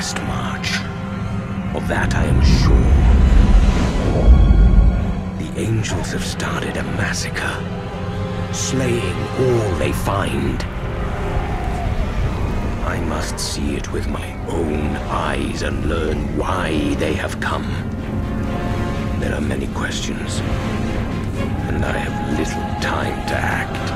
Westmarch. Of that I am sure. The angels have started a massacre, slaying all they find. I must see it with my own eyes and learn why they have come. There are many questions, and I have little time to act.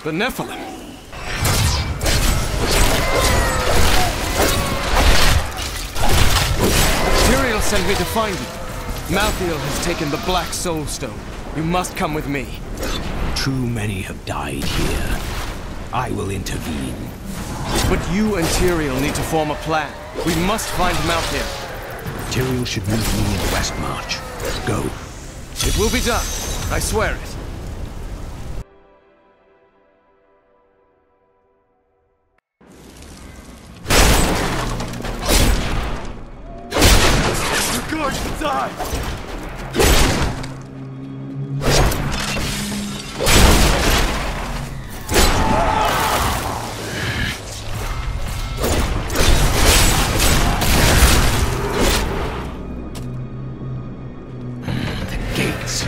The Nephilim. Tyrael sent me to find you. Malthael has taken the Black Soul Stone. You must come with me. Too many have died here. I will intervene. But you and Tyrael need to form a plan. We must find Malthael. Tyrael should meet me in Westmarch. Go. It will be done. I swear it. Die! The gates.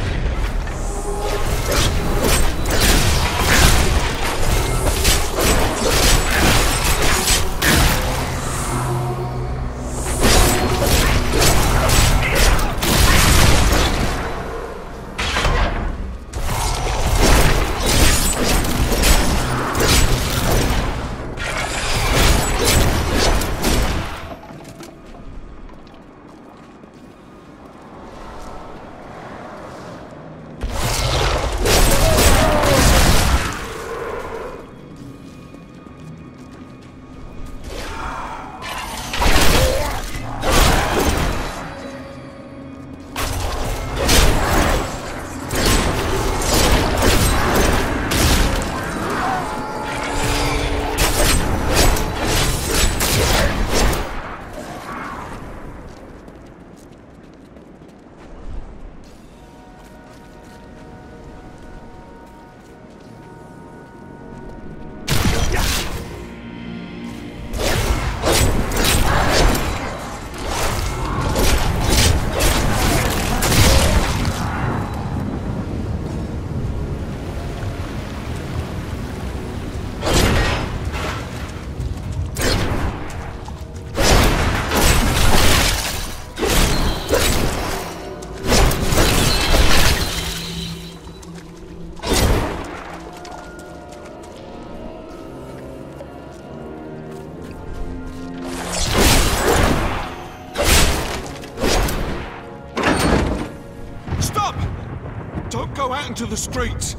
Go out into the streets.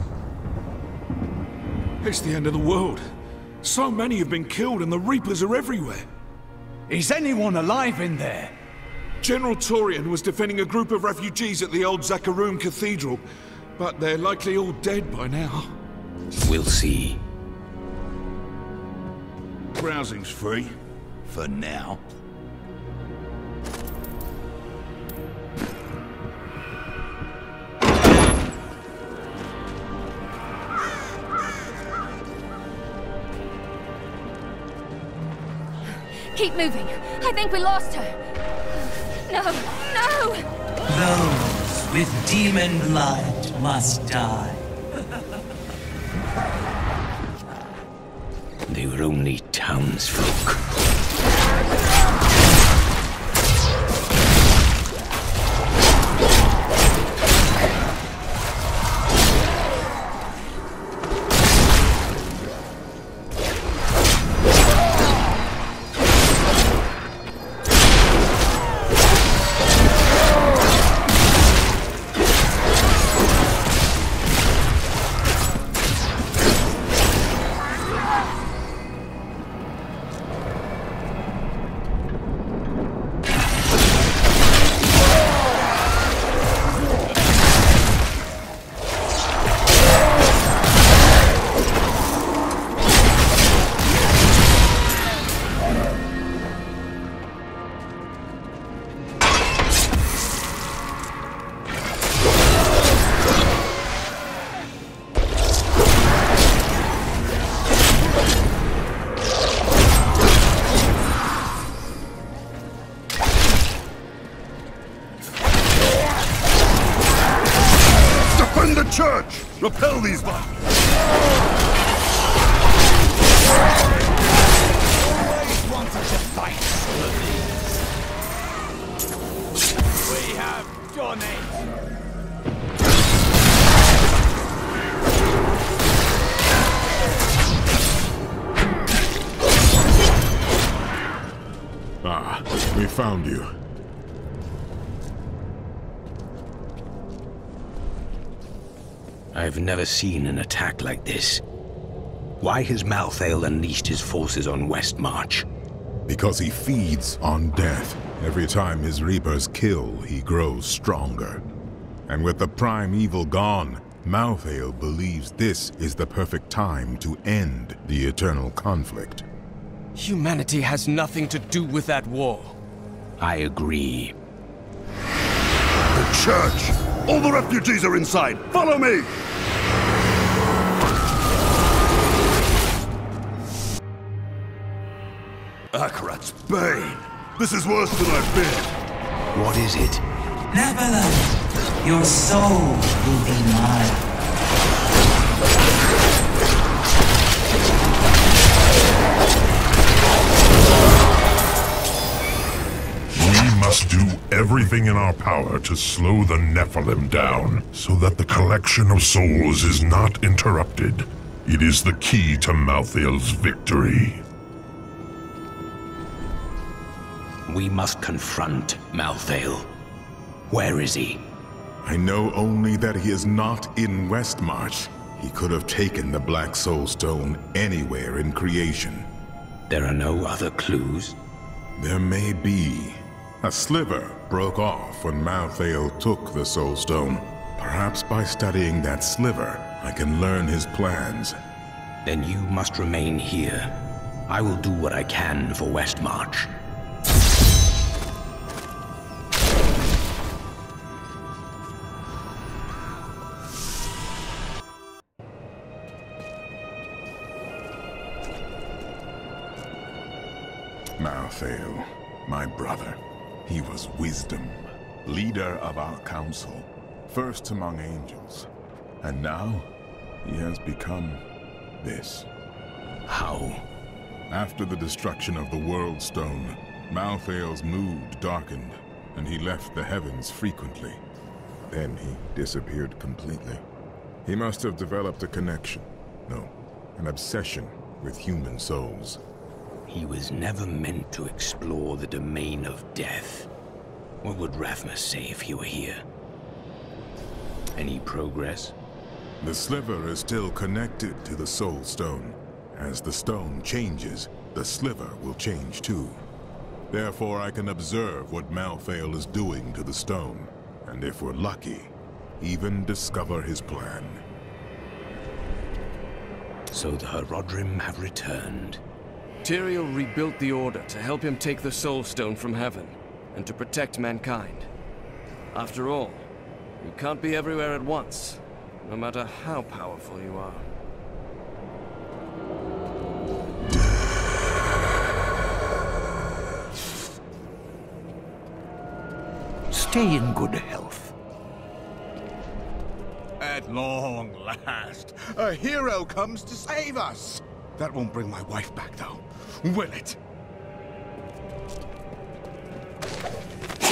It's the end of the world. So many have been killed and the Reapers are everywhere. Is anyone alive in there? General Torian was defending a group of refugees at the old Zakharoon Cathedral, but they're likely all dead by now. We'll see. Browsing's free. For now. Keep moving. I think we lost her. No, no! Those with demon blood must die. They were only townsfolk. Repel these violence! Always wanted to fight some of these. We have done it! Ah, we found you. I've never seen an attack like this. Why has Malthael unleashed his forces on Westmarch? Because he feeds on death. Every time his Reapers kill, he grows stronger. And with the prime evil gone, Malthael believes this is the perfect time to end the eternal conflict. Humanity has nothing to do with that war. I agree. The church! All the refugees are inside! Follow me! Akarat's bane! This is worse than I've been! What is it? Neverland, your soul will be mine. We must do everything in our power to slow the Nephilim down, so that the collection of souls is not interrupted. It is the key to Malthael's victory. We must confront Malthael. Where is he? I know only that he is not in Westmarch. He could have taken the Black Soul Stone anywhere in creation. There are no other clues? There may be. A sliver broke off when Malthael took the Soul Stone. Perhaps by studying that sliver, I can learn his plans. Then you must remain here. I will do what I can for Westmarch. Malthael, my brother. He was wisdom, leader of our council, first among angels. And now, he has become this. How? After the destruction of the World Stone, Malthael's mood darkened, and he left the heavens frequently. Then he disappeared completely. He must have developed a connection, no, an obsession with human souls. He was never meant to explore the domain of death. What would Rathmus say if he were here? Any progress? The sliver is still connected to the Soul Stone. As the stone changes, the sliver will change too. Therefore, I can observe what Malthael is doing to the stone, and if we're lucky, even discover his plan. So the Herodrim have returned. Tyrael rebuilt the Order to help him take the Soul Stone from heaven, and to protect mankind. After all, you can't be everywhere at once, no matter how powerful you are. Stay in good health. At long last, a hero comes to save us. That won't bring my wife back, though, will it?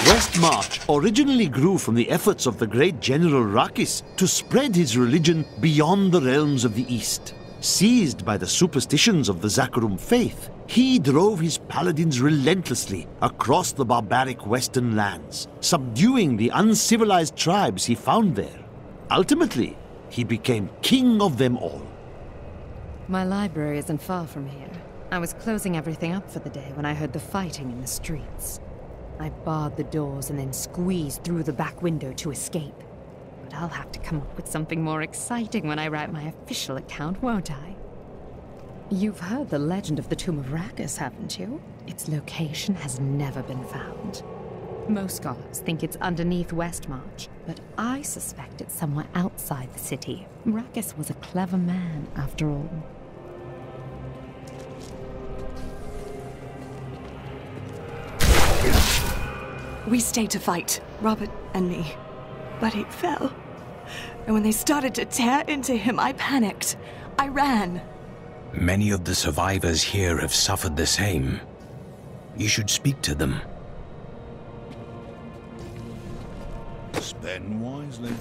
Westmarch originally grew from the efforts of the great General Rakis to spread his religion beyond the realms of the East. Seized by the superstitions of the Zakarum faith, he drove his paladins relentlessly across the barbaric western lands, subduing the uncivilized tribes he found there. Ultimately, he became king of them all. My library isn't far from here. I was closing everything up for the day when I heard the fighting in the streets. I barred the doors and then squeezed through the back window to escape. But I'll have to come up with something more exciting when I write my official account, won't I? You've heard the legend of the Tomb of Rakus, haven't you? Its location has never been found. Most scholars think it's underneath Westmarch, but I suspect it's somewhere outside the city. Rakus was a clever man, after all. We stayed to fight, Robert and me. But it fell. And when they started to tear into him, I panicked. I ran. Many of the survivors here have suffered the same. You should speak to them. Spend wisely.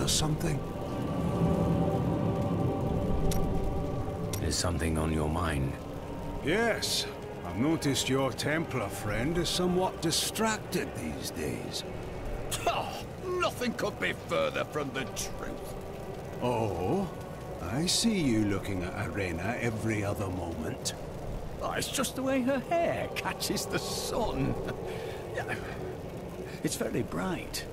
Something? Is something on your mind? Yes. I've noticed your Templar friend is somewhat distracted these days. Oh, nothing could be further from the truth. Oh? I see you looking at Arena every other moment. Oh, it's just the way her hair catches the sun. It's very bright.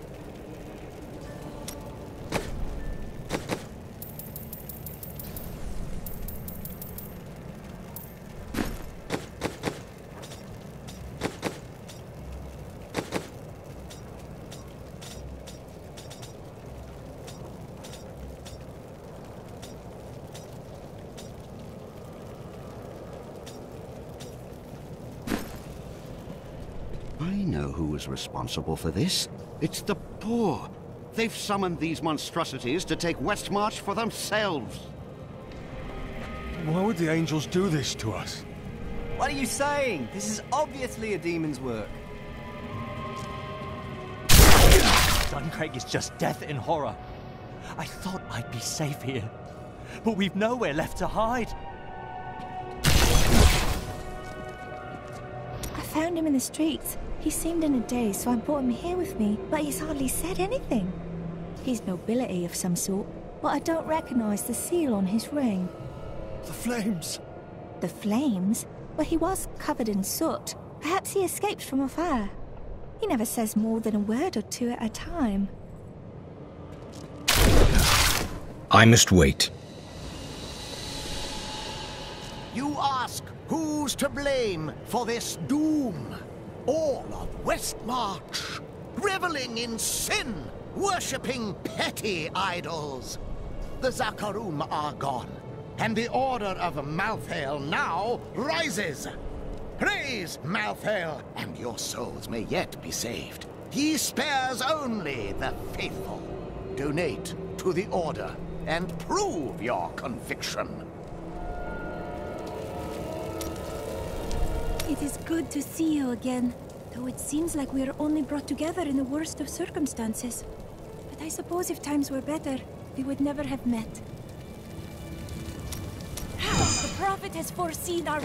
I know who is responsible for this. It's the poor. They've summoned these monstrosities to take Westmarch for themselves. Why would the angels do this to us? What are you saying? This is obviously a demon's work. Duncraig is just death and horror. I thought I'd be safe here, but we've nowhere left to hide. I found him in the streets. He seemed in a daze, so I brought him here with me, but he's hardly said anything. He's nobility of some sort, but I don't recognize the seal on his ring. The flames! The flames? Well, he was covered in soot. Perhaps he escaped from a fire. He never says more than a word or two at a time. I must wait. You ask who's to blame for this doom? All of Westmarch, reveling in sin, worshipping petty idols. The Zakarum are gone, and the Order of Malthael now rises. Praise Malthael, and your souls may yet be saved. He spares only the faithful. Donate to the Order, and prove your conviction. It is good to see you again, though it seems like we are only brought together in the worst of circumstances. But I suppose if times were better, we would never have met. The Prophet has foreseen our...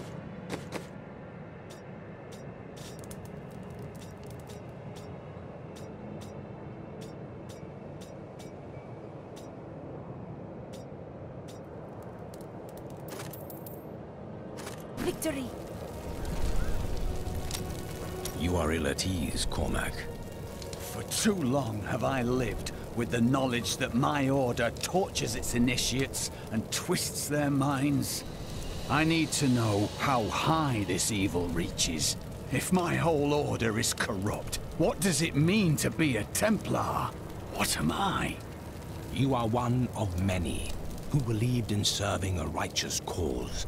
victory! You are ill at ease, Cormac. For too long have I lived with the knowledge that my order tortures its initiates and twists their minds. I need to know how high this evil reaches. If my whole order is corrupt, what does it mean to be a Templar? What am I? You are one of many who believed in serving a righteous cause.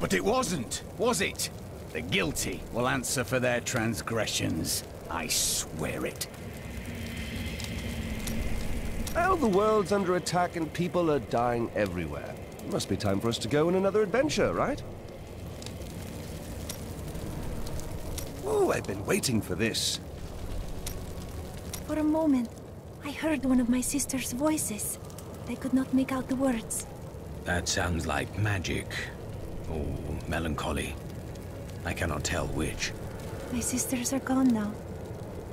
But it wasn't, was it? The guilty will answer for their transgressions. I swear it. Well, the world's under attack and people are dying everywhere. It must be time for us to go on another adventure, right? Oh, I've been waiting for this. For a moment, I heard one of my sister's voices. I could not make out the words. That sounds like magic. Or melancholy. I cannot tell which. My sisters are gone now,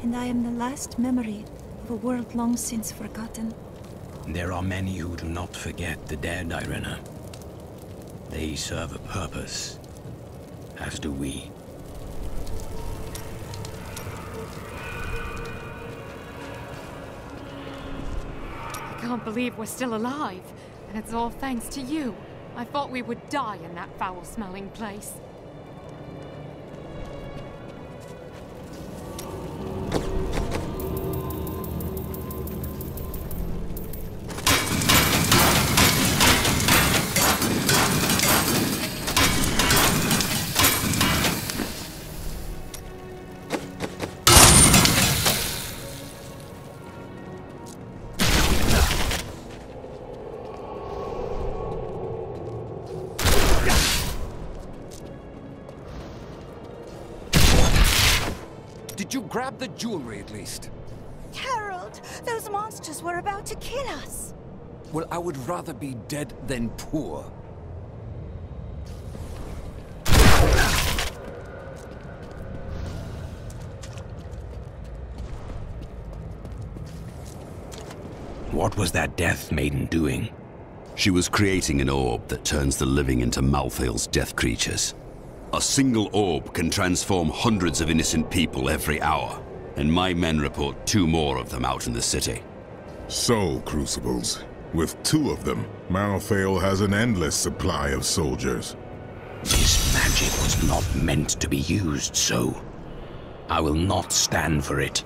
and I am the last memory of a world long since forgotten. There are many who do not forget the dead, Irena. They serve a purpose, as do we. I can't believe we're still alive, and it's all thanks to you. I thought we would die in that foul-smelling place. Did you grab the jewelry at least? Harold, those monsters were about to kill us. Well, I would rather be dead than poor. What was that Death Maiden doing? She was creating an orb that turns the living into Malthael's death creatures. A single orb can transform hundreds of innocent people every hour, and my men report 2 more of them out in the city. Soul crucibles. With 2 of them, Malthael has an endless supply of soldiers. This magic was not meant to be used so. I will not stand for it.